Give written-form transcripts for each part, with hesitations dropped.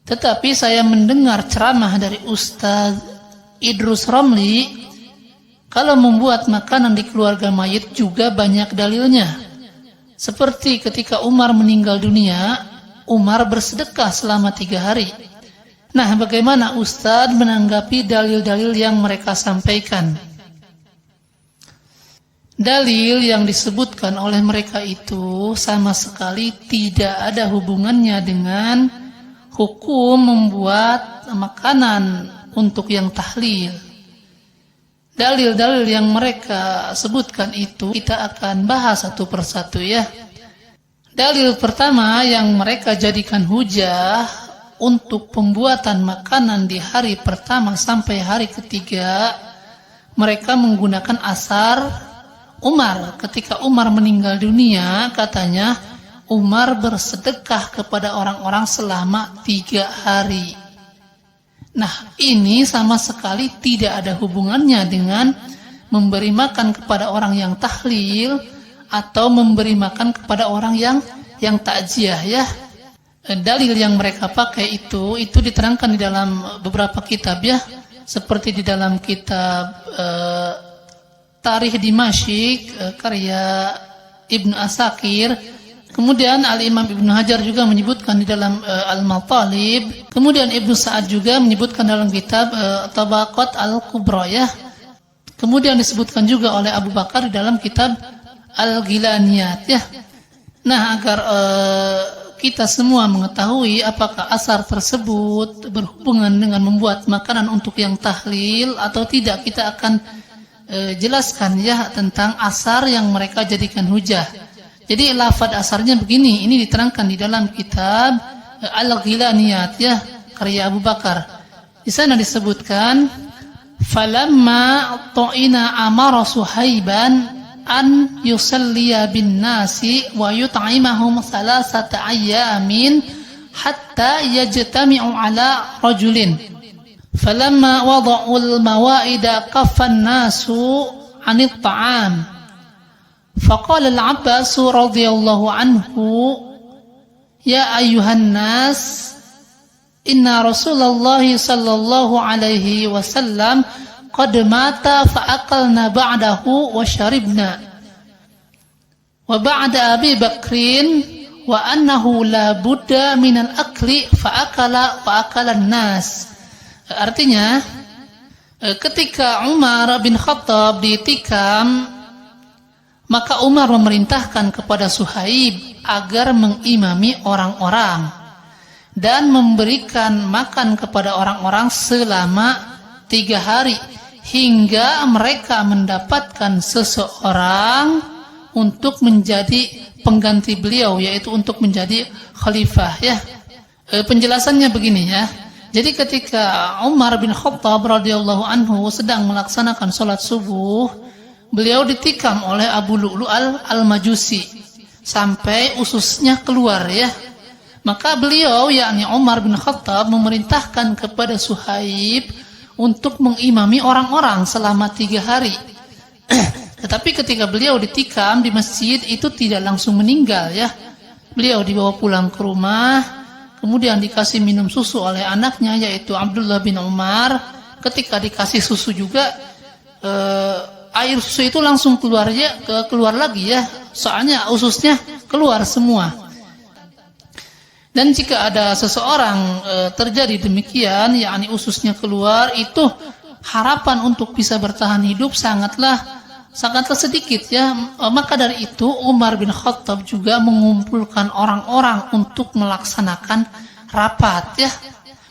Tetapi saya mendengar ceramah dari Ustaz Idrus Ramli, kalau membuat makanan di keluarga mayit juga banyak dalilnya. Seperti ketika Umar meninggal dunia, Umar bersedekah selama 3 hari. Nah, bagaimana Ustaz menanggapi dalil-dalil yang mereka sampaikan? Dalil yang disebutkan oleh mereka itu sama sekali tidak ada hubungannya dengan hukum membuat makanan untuk yang tahlil. Dalil-dalil yang mereka sebutkan itu kita akan bahas satu persatu ya. Dalil pertama yang mereka jadikan hujah untuk pembuatan makanan di hari pertama sampai hari ketiga, mereka menggunakan asar Umar. Ketika Umar meninggal dunia, katanya Umar bersedekah kepada orang-orang selama 3 hari. Nah, ini sama sekali tidak ada hubungannya dengan memberi makan kepada orang yang tahlil atau memberi makan kepada orang yang takziah ya. Dalil yang mereka pakai itu diterangkan di dalam beberapa kitab ya, seperti di dalam kitab Tarikh Dimashq karya Ibnu Asakir. Kemudian Al-Imam Ibnu Hajar juga menyebutkan di dalam Al-Matalib. Kemudian Ibnu Sa'ad juga menyebutkan dalam kitab Tabaqat Al-Kubra ya. Kemudian disebutkan juga oleh Abu Bakar di dalam kitab Al-Ghilaniyat ya. Nah, agar kita semua mengetahui apakah asar tersebut berhubungan dengan membuat makanan untuk yang tahlil atau tidak, kita akan jelaskan ya tentang asar yang mereka jadikan hujah. Jadi lafaz asarnya begini, ini diterangkan di dalam kitab Al-Ghilaniyat ya, karya Abu Bakar. Di sana disebutkan, falamma ta'ina amara Suhaiban an yusalliya bin nasi wa yut'imahum 3 ayyamin hatta yajtami'u ala rajulin. Falamma wada'ul mawa'ida kaffan nasu 'anil ta'am. فقال العباس رضي الله عنه يا أيها الناس إن رسول الله صلى الله عليه وسلم قد مات فأكلنا بعده وشربنا وبعد أبي بكر وأنه لا بد من الأكل فأكل الناس. Artinya ketika Umar bin Khattab ditikam, maka Umar memerintahkan kepada Suhaib agar mengimami orang-orang dan memberikan makan kepada orang-orang selama 3 hari hingga mereka mendapatkan seseorang untuk menjadi pengganti beliau, yaitu untuk menjadi khalifah ya. Penjelasannya begini ya. Jadi ketika Umar bin Khattab radhiyallahu anhu sedang melaksanakan sholat subuh, beliau ditikam oleh Abu Lu'lu' al-Majusi sampai ususnya keluar ya. Maka beliau yakni Umar bin Khattab memerintahkan kepada Suhaib untuk mengimami orang-orang selama 3 hari. Tetapi ketika beliau ditikam di masjid itu tidak langsung meninggal ya. Beliau dibawa pulang ke rumah, kemudian dikasih minum susu oleh anaknya yaitu Abdullah bin Umar. Ketika dikasih susu juga air susu itu langsung keluar lagi ya, soalnya ususnya keluar semua. Dan jika ada seseorang terjadi demikian, yakni ususnya keluar, itu harapan untuk bisa bertahan hidup sangatlah sedikit ya. Maka dari itu Umar bin Khattab juga mengumpulkan orang-orang untuk melaksanakan rapat ya,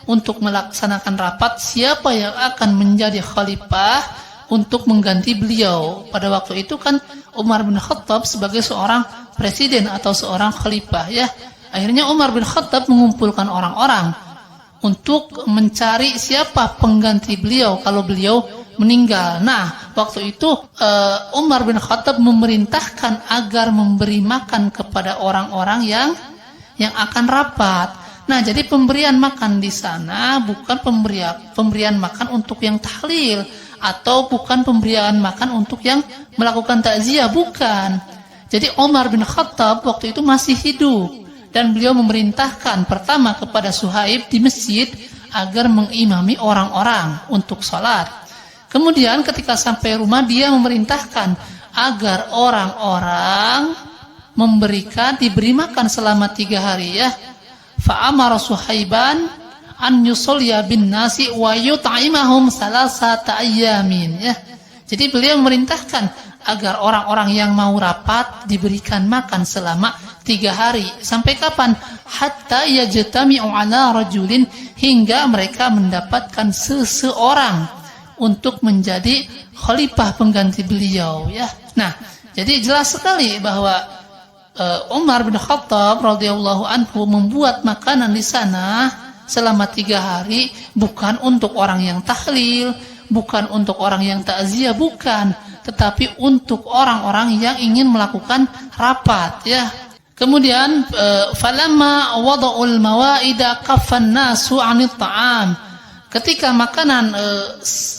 untuk melaksanakan rapat siapa yang akan menjadi khalifah untuk mengganti beliau. Pada waktu itu kan Umar bin Khattab sebagai seorang presiden atau seorang khalifah ya. Akhirnya Umar bin Khattab mengumpulkan orang-orang untuk mencari siapa pengganti beliau kalau beliau meninggal. Nah, waktu itu Umar bin Khattab memerintahkan agar memberi makan kepada orang-orang yang akan rapat. Nah, jadi pemberian makan di sana bukan pemberian makan untuk yang tahlil atau bukan pemberian makan untuk yang melakukan takziah, bukan. Jadi Umar bin Khattab waktu itu masih hidup dan beliau memerintahkan pertama kepada Suhaib di masjid agar mengimami orang-orang untuk sholat. Kemudian ketika sampai rumah dia memerintahkan agar orang-orang diberi makan selama 3 hari ya. Fa'amara Suhaiban an yusolya bin nasi wa yut'imahum salasata ayyamin ya. Jadi beliau memerintahkan agar orang-orang yang mau rapat diberikan makan selama 3 hari. Sampai kapan? Hatta yajtami'u ala rajulin, hingga mereka mendapatkan seseorang untuk menjadi khalifah pengganti beliau ya. Nah, jadi jelas sekali bahwa Umar bin Khattab radhiyallahu anhu membuat makanan di sana selama 3 hari bukan untuk orang yang tahlil, bukan untuk orang yang takziah, bukan, tetapi untuk orang-orang yang ingin melakukan rapat ya. Kemudian falamma wada'ul mawaida kaffan nasu 'anil ta'am. Ketika makanan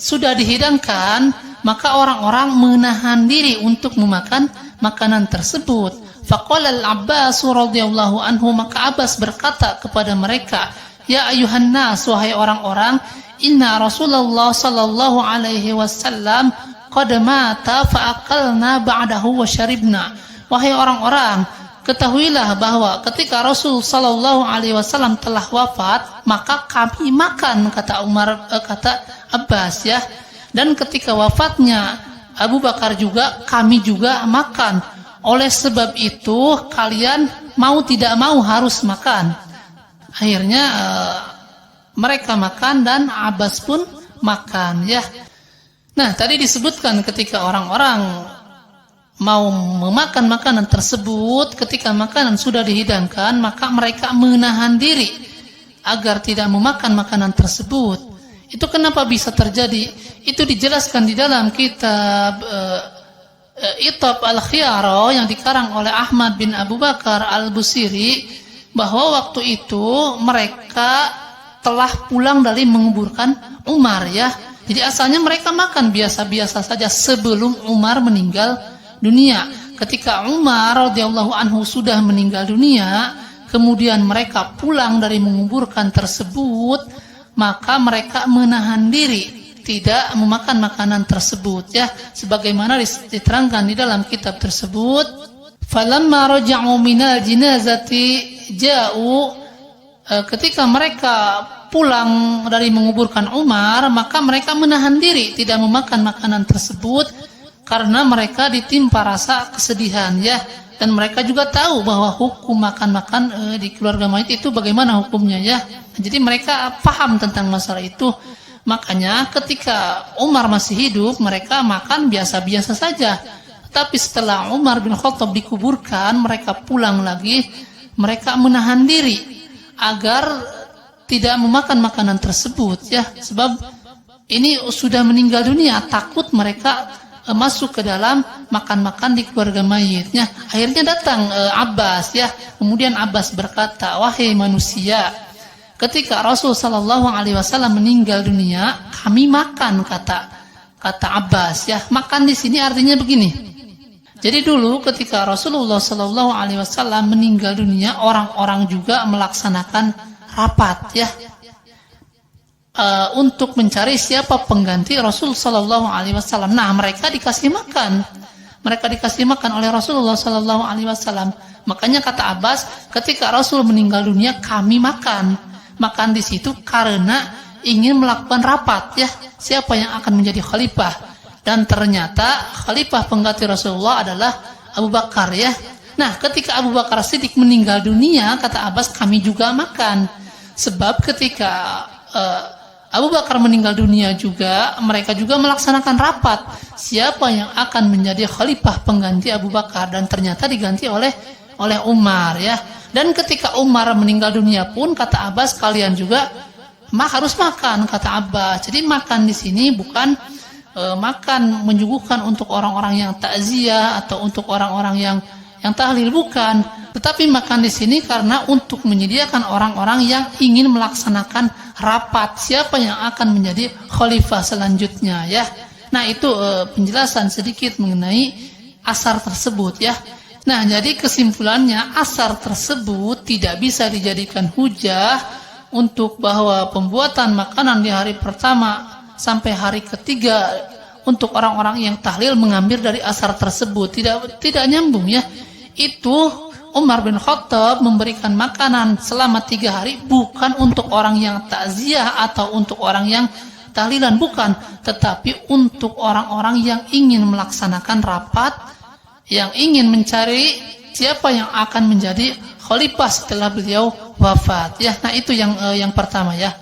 sudah dihidangkan, maka orang-orang menahan diri untuk memakan makanan tersebut. Faqala al-Abbas radhiyallahu anhu, maka Abbas berkata kepada mereka, ya ayuhan nas, wahai orang-orang, inna Rasulullah sallallahu alaihi wasallam qad mata fa akalna ba'dahu wa syaribna. Wahai orang-orang, ketahuilah bahwa ketika Rasul sallallahu alaihi wasallam telah wafat, maka kami makan, kata Abbas ya. Dan ketika wafatnya Abu Bakar juga, kami juga makan. Oleh sebab itu kalian mau tidak mau harus makan. Akhirnya mereka makan dan Abbas pun makan ya. Nah, tadi disebutkan ketika orang-orang mau memakan makanan tersebut, ketika makanan sudah dihidangkan, maka mereka menahan diri agar tidak memakan makanan tersebut. Itu kenapa bisa terjadi? Itu dijelaskan di dalam kitab Itab al-Khiyara yang dikarang oleh Ahmad bin Abu Bakar al-Busiri, bahwa waktu itu mereka telah pulang dari menguburkan Umar ya. Jadi asalnya mereka makan biasa-biasa saja sebelum Umar meninggal dunia. Ketika Umar radhiyallahu anhu sudah meninggal dunia, kemudian mereka pulang dari menguburkan tersebut, maka mereka menahan diri tidak memakan makanan tersebut ya, sebagaimana diterangkan di dalam kitab tersebut. Falamma raja'u minal jinazati ja'u, ketika mereka pulang dari menguburkan Umar, maka mereka menahan diri tidak memakan makanan tersebut karena mereka ditimpa rasa kesedihan ya, dan mereka juga tahu bahwa hukum makan-makan di keluarga mayit itu bagaimana hukumnya ya. Jadi mereka paham tentang masalah itu. Makanya ketika Umar masih hidup, mereka makan biasa-biasa saja. Tapi setelah Umar bin Khattab dikuburkan, mereka pulang lagi, mereka menahan diri agar tidak memakan makanan tersebut ya. Sebab ini sudah meninggal dunia, takut mereka masuk ke dalam makan-makan di keluarga mayitnya. Akhirnya datang Abbas ya. Kemudian Abbas berkata, wahai manusia, ketika Rasul sallallahu alaihi wasallam meninggal dunia, kami makan, kata Abbas ya. Makan di sini artinya begini. Jadi dulu ketika Rasulullah sallallahu alaihi wasallam meninggal dunia, orang-orang juga melaksanakan rapat ya, untuk mencari siapa pengganti Rasul sallallahu alaihi wasallam. Nah, mereka dikasih makan. Mereka dikasih makan oleh Rasulullah sallallahu alaihi wasallam. Makanya kata Abbas, ketika Rasul meninggal dunia, kami makan. Makan di situ karena ingin melakukan rapat ya, siapa yang akan menjadi khalifah. Dan ternyata khalifah pengganti Rasulullah adalah Abu Bakar ya. Nah, ketika Abu Bakar Siddiq meninggal dunia, kata Abbas, kami juga makan. Sebab ketika Abu Bakar meninggal dunia juga, mereka juga melaksanakan rapat siapa yang akan menjadi khalifah pengganti Abu Bakar, dan ternyata diganti oleh Umar ya. Dan ketika Umar meninggal dunia pun, kata Abbas, kalian juga harus makan, kata Abbas. Jadi makan di sini bukan makan menyuguhkan untuk orang-orang yang takziah atau untuk orang-orang yang tahlil, bukan. Tetapi makan di sini karena untuk menyediakan orang-orang yang ingin melaksanakan rapat siapa yang akan menjadi khalifah selanjutnya ya. Nah, itu penjelasan sedikit mengenai asar tersebut ya. Nah, jadi kesimpulannya asar tersebut tidak bisa dijadikan hujah untuk bahwa pembuatan makanan di hari pertama sampai hari ketiga untuk orang-orang yang tahlil mengambil dari asar tersebut. Tidak nyambung ya. Itu Umar bin Khattab memberikan makanan selama 3 hari bukan untuk orang yang takziah atau untuk orang yang tahlilan, bukan, tetapi untuk orang-orang yang ingin melaksanakan rapat, yang ingin mencari siapa yang akan menjadi khalifah setelah beliau wafat ya. Nah, itu yang pertama ya.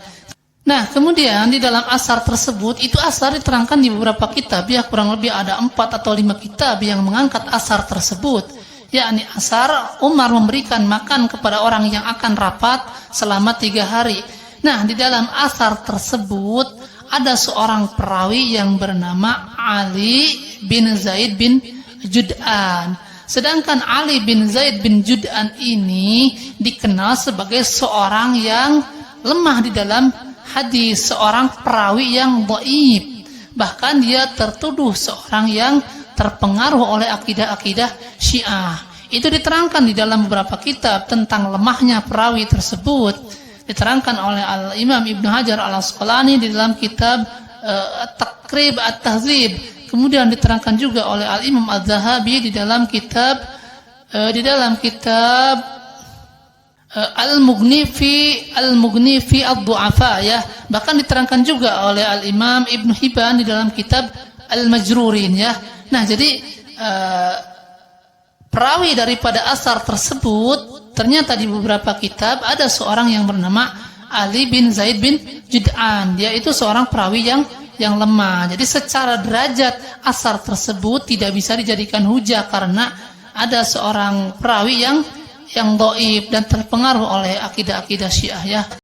Nah, kemudian di dalam asar tersebut, itu asar diterangkan di beberapa kitab ya, kurang lebih ada 4 atau 5 kitab yang mengangkat asar tersebut, yakni asar Umar memberikan makan kepada orang yang akan rapat selama 3 hari. Nah, di dalam asar tersebut ada seorang perawi yang bernama Ali bin Zaid bin Jud'an. Sedangkan Ali bin Zaid bin Jud'an ini dikenal sebagai seorang yang lemah di dalam hadis, seorang perawi yang dhaif. Bahkan dia tertuduh seorang yang terpengaruh oleh akidah-akidah Syiah. Itu diterangkan di dalam beberapa kitab tentang lemahnya perawi tersebut. Diterangkan oleh Al-Imam Ibnu Hajar Al-Asqalani di dalam kitab Taqrib At-Tahzib. Kemudian diterangkan juga oleh Al-Imam Az-Zahabi di dalam kitab Al-Mughni fi Ad-Du'afa ya. Bahkan diterangkan juga oleh Al-Imam Ibnu Hibban di dalam kitab Al-Majrurin ya. Nah, jadi perawi daripada asar tersebut ternyata di beberapa kitab ada seorang yang bernama Ali bin Zaid bin Jud'an. Dia itu seorang perawi yang lemah. Jadi secara derajat asar tersebut tidak bisa dijadikan hujah karena ada seorang perawi yang dhaif dan terpengaruh oleh akidah-akidah Syiah ya.